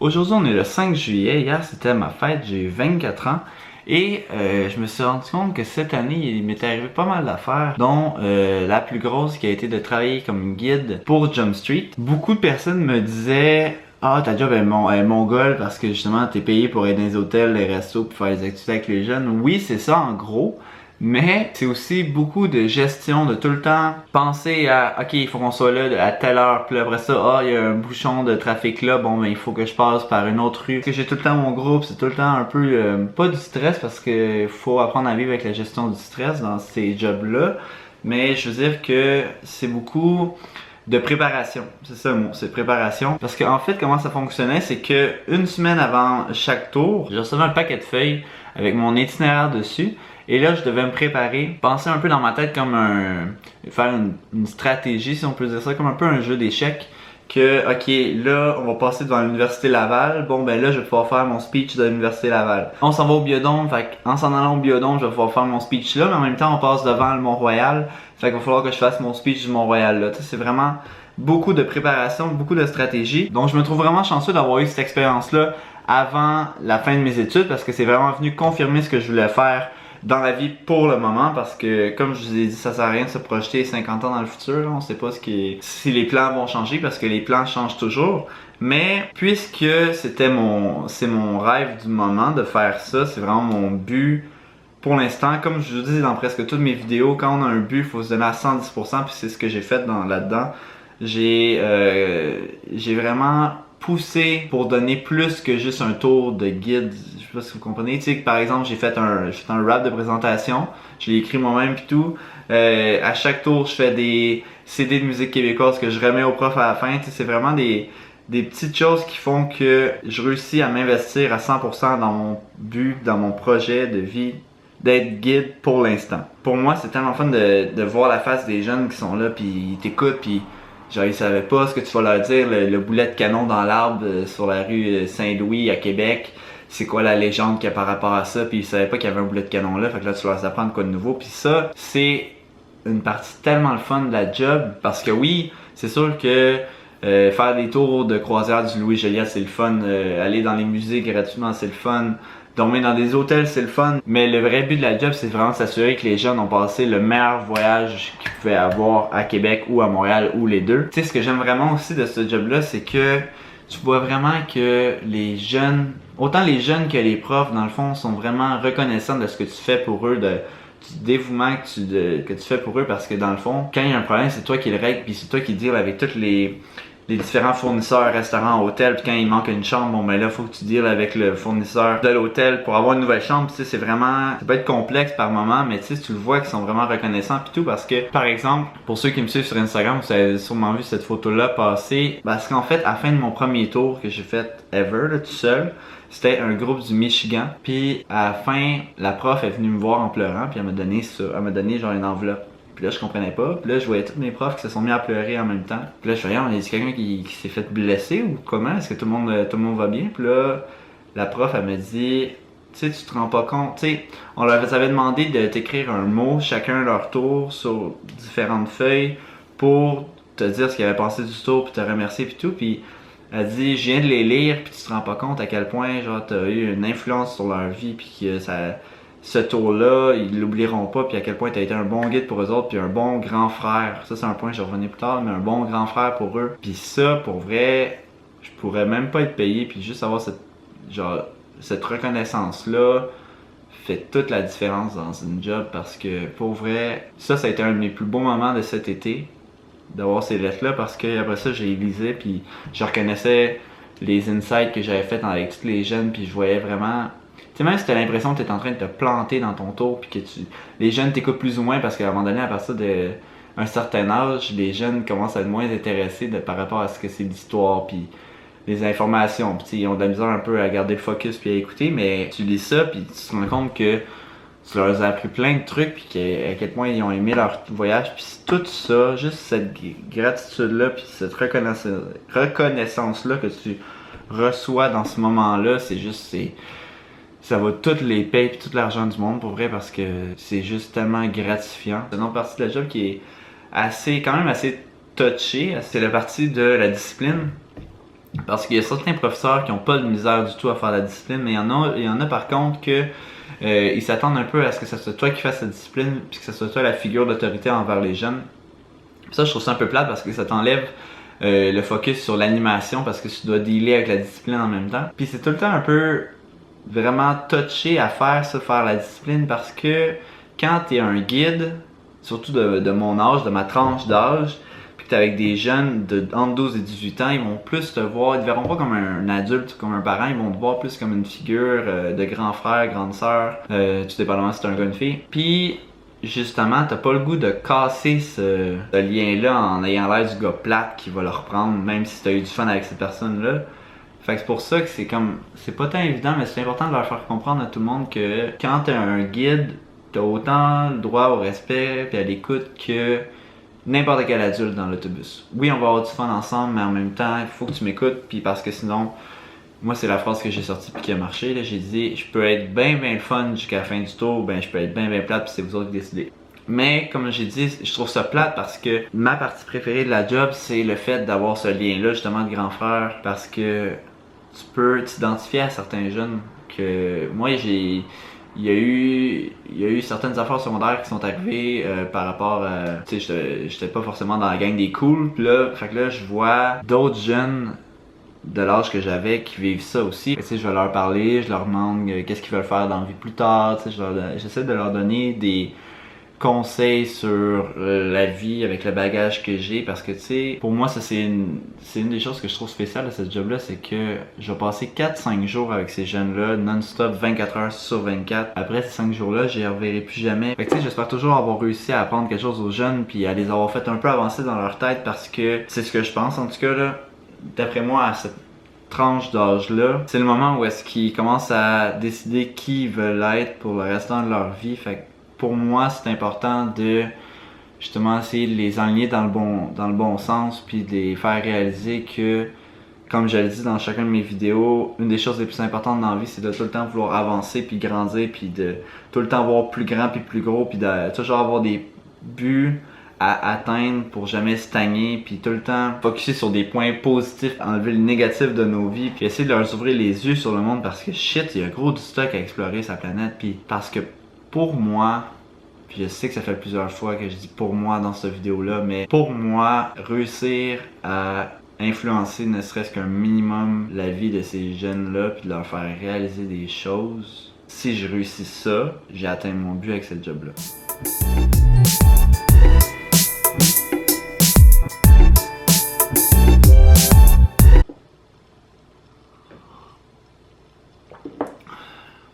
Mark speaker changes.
Speaker 1: Aujourd'hui, on est le 5 juillet. Hier, c'était ma fête. J'ai eu 24 ans. Et je me suis rendu compte que cette année, il m'est arrivé pas mal d'affaires, dont la plus grosse qui a été de travailler comme guide pour Jump Street. Beaucoup de personnes me disaient « Ah, ta job est mongole parce que justement, t'es payé pour être dans les hôtels, les restos, pour faire les activités avec les jeunes. » Oui, c'est ça en gros. Mais c'est aussi beaucoup de gestion, de tout le temps penser à ok, il faut qu'on soit là à telle heure, puis après ça, ah, il y a un bouchon de trafic là, bon ben il faut que je passe par une autre rue. Parce que j'ai tout le temps mon groupe, c'est tout le temps un peu pas du stress parce que faut apprendre à vivre avec la gestion du stress dans ces jobs-là. Mais je veux dire que c'est beaucoup de préparation, c'est ça le mot, c'est préparation. Parce qu'en fait, comment ça fonctionnait, c'est que une semaine avant chaque tour, je recevais un paquet de feuilles avec mon itinéraire dessus. Et là, je devais me préparer, penser un peu dans ma tête comme faire une stratégie, si on peut dire ça, comme un peu un jeu d'échecs. Que, ok, là, on va passer devant l'Université Laval. Bon, ben là, je vais pouvoir faire mon speech de l'Université Laval. On s'en va au Biodôme, fait en s'en allant au Biodôme, je vais pouvoir faire mon speech là, mais en même temps, on passe devant le Mont-Royal. Fait qu'il va falloir que je fasse mon speech du Mont-Royal là. C'est vraiment beaucoup de préparation, beaucoup de stratégie. Donc, je me trouve vraiment chanceux d'avoir eu cette expérience-là avant la fin de mes études parce que c'est vraiment venu confirmer ce que je voulais faire dans la vie pour le moment parce que comme je vous ai dit, ça sert à rien de se projeter 50 ans dans le futur, là. On sait pas si les plans vont changer parce que les plans changent toujours. Mais puisque c'est mon rêve du moment de faire ça, c'est vraiment mon but pour l'instant. Comme je vous dis dans presque toutes mes vidéos, quand on a un but, il faut se donner à 110% puis c'est ce que j'ai fait là-dedans. J'ai vraiment poussé pour donner plus que juste un tour de guide. Je sais pas si vous comprenez. Tu sais, par exemple, j'ai fait un rap de présentation. Je l'ai écrit moi-même pis tout. À chaque tour, je fais des CD de musique québécoise que je remets au prof à la fin. Tu sais, c'est vraiment des petites choses qui font que je réussis à m'investir à 100% dans mon but, dans mon projet de vie, d'être guide pour l'instant. Pour moi, c'est tellement fun de voir la face des jeunes qui sont là pis ils t'écoutent pis genre ils savaient pas ce que tu vas leur dire, le boulet de canon dans l'arbre sur la rue Saint-Louis à Québec. C'est quoi la légende qu'il y a par rapport à ça, puis ils savaient pas qu'il y avait un boulet de canon là, fait que là tu leur apprends quoi de nouveau, puis ça, c'est une partie tellement le fun de la job, parce que oui, c'est sûr que faire des tours de croisière du Louis Joliette c'est le fun, aller dans les musées gratuitement c'est le fun, dormir dans des hôtels c'est le fun, mais le vrai but de la job c'est vraiment de s'assurer que les jeunes ont passé le meilleur voyage qu'ils pouvaient avoir à Québec ou à Montréal ou les deux. Tu sais, ce que j'aime vraiment aussi de ce job là, c'est que tu vois vraiment que les jeunes, autant les jeunes que les profs dans le fond sont vraiment reconnaissants de ce que tu fais pour eux, du dévouement que tu fais pour eux, parce que dans le fond, quand il y a un problème, c'est toi qui le règle, puis c'est toi qui deals avec tous les différents fournisseurs, restaurants, hôtels, puis quand il manque une chambre, bon ben là faut que tu deals avec le fournisseur de l'hôtel pour avoir une nouvelle chambre. Tu sais, c'est vraiment, ça peut être complexe par moment, mais tu sais, tu le vois qu'ils sont vraiment reconnaissants puis tout, parce que par exemple, pour ceux qui me suivent sur Instagram, vous avez sûrement vu cette photo là passer, parce qu'en fait à la fin de mon premier tour que j'ai fait ever là, tout seul, c'était un groupe du Michigan, puis à la fin la prof est venue me voir en pleurant, puis elle m'a donné genre une enveloppe. Puis là, je comprenais pas. Puis là, je voyais tous mes profs qui se sont mis à pleurer en même temps. Puis là, je voyais, il y a quelqu'un qui s'est fait blesser ou comment? Est-ce que tout le monde va bien? Puis là, la prof, elle m'a dit, tu sais, tu te rends pas compte. Tu sais, on leur avait demandé de t'écrire un mot, chacun leur tour, sur différentes feuilles, pour te dire ce qu'ils avaient pensé du tour, puis te remercier, puis tout. Puis elle dit, je viens de les lire, puis tu te rends pas compte à quel point, genre, t'as eu une influence sur leur vie, puis que ce tour-là, ils l'oublieront pas, puis à quel point tu as été un bon guide pour eux autres, puis un bon grand frère. Ça, c'est un point que je revenais plus tard, mais un bon grand frère pour eux. Puis ça, pour vrai, je pourrais même pas être payé, puis juste avoir cette reconnaissance-là fait toute la différence dans une job, parce que pour vrai, ça a été un de mes plus beaux moments de cet été, d'avoir ces lettres-là, parce que après ça, j'ai lisé, puis je reconnaissais les insights que j'avais fait avec tous les jeunes, puis je voyais vraiment. Tu sais, même si t'as l'impression que t'es en train de te planter dans ton tour, puis que les jeunes t'écoutent plus ou moins, parce qu'à un moment donné, à partir d'un certain âge, les jeunes commencent à être moins intéressés par rapport à ce que c'est l'histoire, puis les informations. Puis ils ont de la misère un peu à garder le focus puis à écouter, mais tu lis ça, puis tu te rends compte que tu leur as appris plein de trucs, puis à quel point ils ont aimé leur voyage, puis tout ça, juste cette gratitude-là, puis cette reconnaissance-là que tu reçois dans ce moment-là, c'est juste, ça vaut toutes les payes et tout l'argent du monde pour vrai parce que c'est juste tellement gratifiant. C'est une autre partie de la job qui est quand même assez touchée, c'est la partie de la discipline. Parce qu'il y a certains professeurs qui n'ont pas de misère du tout à faire la discipline, mais il y en a par contre que ils s'attendent un peu à ce que ce soit toi qui fasses la discipline puis que ce soit toi la figure d'autorité envers les jeunes. Puis ça, je trouve ça un peu plate parce que ça t'enlève le focus sur l'animation parce que tu dois dealer avec la discipline en même temps. Puis c'est tout le temps un peu vraiment touché à faire ça, faire la discipline, parce que quand t'es un guide, surtout de mon âge, de ma tranche d'âge, puis que t'es avec des jeunes entre 12 et 18 ans, ils vont plus te voir, ils te verront pas comme un adulte, comme un parent, ils vont te voir plus comme une figure de grand frère, grande sœur, tout dépendamment si t'es un gars ou une fille. Puis justement, t'as pas le goût de casser ce lien-là en ayant l'air du gars plate qui va le reprendre, même si t'as eu du fun avec cette personne-là. Fait que c'est pour ça que c'est pas tant évident, mais c'est important de leur faire comprendre à tout le monde que quand t'es un guide, t'as autant le droit au respect et à l'écoute que n'importe quel adulte dans l'autobus. Oui, on va avoir du fun ensemble, mais en même temps, il faut que tu m'écoutes, puis parce que sinon, moi c'est la phrase que j'ai sortie puis qui a marché, là, j'ai dit, je peux être bien le fun jusqu'à la fin du tour, ben je peux être bien plate puis c'est vous autres qui décidez. Mais comme j'ai dit, je trouve ça plate parce que ma partie préférée de la job, c'est le fait d'avoir ce lien-là justement de grand frère, parce que tu peux t'identifier à certains jeunes que moi il y a eu certaines affaires secondaires qui sont arrivées par rapport à, tu sais, j'étais pas forcément dans la gang des cools, puis là, fait que là je vois d'autres jeunes de l'âge que j'avais qui vivent ça aussi. Tu sais, je vais leur parler, je leur demande qu'est-ce qu'ils veulent faire dans la vie plus tard, tu sais, j'essaie de leur donner des conseils sur la vie avec le bagage que j'ai, parce que tu sais, pour moi ça c'est une des choses que je trouve spéciale de ce job là, c'est que je vais passer 4-5 jours avec ces jeunes là non-stop 24 heures sur 24. Après ces 5 jours là, je les reverrai plus jamais. Fait que tu sais, j'espère toujours avoir réussi à apprendre quelque chose aux jeunes puis à les avoir fait un peu avancer dans leur tête, parce que c'est ce que je pense en tout cas là. D'après moi, à cette tranche d'âge là, c'est le moment où est-ce qu'ils commencent à décider qui ils veulent être pour le restant de leur vie. Fait que pour moi, c'est important de justement essayer de les enligner dans le bon sens, puis de les faire réaliser que, comme je le dis dans chacune de mes vidéos, une des choses les plus importantes dans la vie, c'est de tout le temps vouloir avancer, puis grandir, puis de tout le temps voir plus grand, puis plus gros, puis de toujours avoir des buts à atteindre pour jamais stagner, puis tout le temps focusser sur des points positifs, enlever le négatif de nos vies, puis essayer de leur ouvrir les yeux sur le monde, parce que shit, il y a gros du stock à explorer sa planète, puis parce que pour moi, puis je sais que ça fait plusieurs fois que je dis pour moi dans cette vidéo-là, mais pour moi, réussir à influencer ne serait-ce qu'un minimum la vie de ces jeunes-là, puis de leur faire réaliser des choses, si je réussis ça, j'ai atteint mon but avec cette job-là.